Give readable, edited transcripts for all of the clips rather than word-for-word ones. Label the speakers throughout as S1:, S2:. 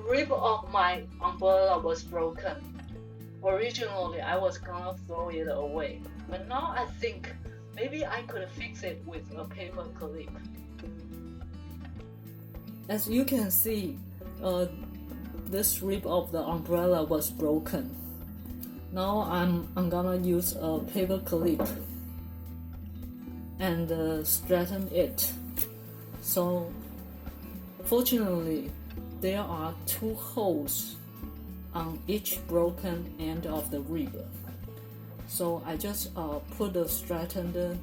S1: rib of my umbrella was broken. Originally, I was gonna throw it away, but now I think maybe I could fix it with a paper clip.
S2: As you can see, this rib of the umbrella was broken. Now I'm gonna use a paper clip and straighten it. So fortunately, there are 2 holes on each broken end of the rib. So I just put the straightened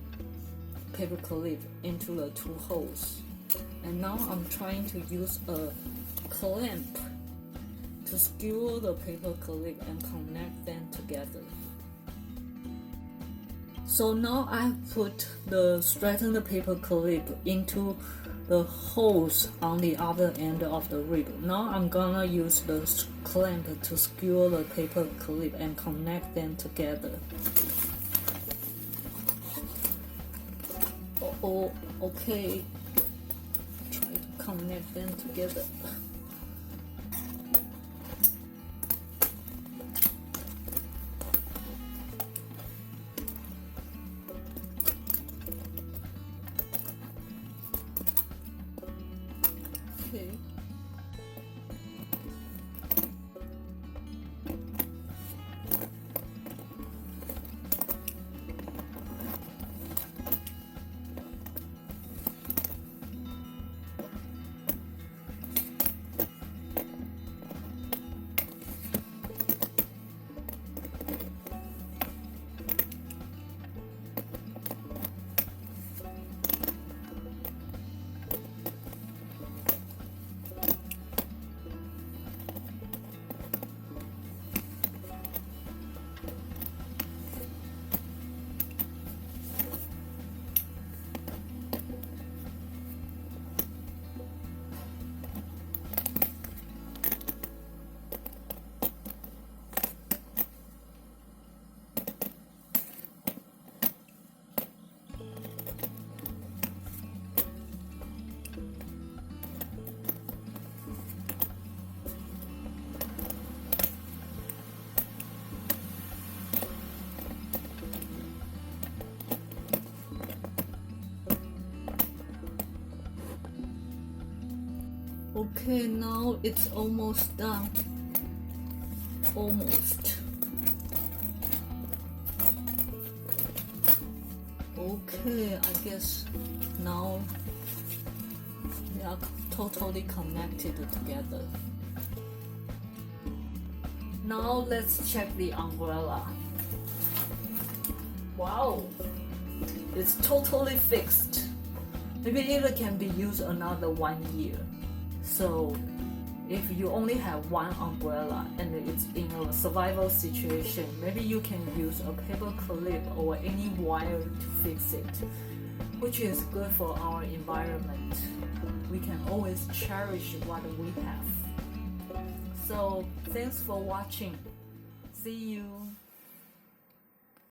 S2: paper clip into the 2 holes. And now I'm trying to use a clamp to skewer the paper clip and connect them together. So now I've put the straightened paper clip into the holes on the other end of the rib. Now I'm gonna use the clamp to skewer the paper clip and connect them together. Oh, okay. Try to connect them together. Okay. Okay, now it's almost done. Almost. Okay, I guess now they are totally connected together. Now let's check the umbrella. Wow, it's totally fixed. Maybe it can be used another 1 year. So if you only have one umbrella and it's in a survival situation, maybe you can use a paper clip or any wire to fix it, which is good for our environment. We can always cherish what we have. So thanks for watching. See you.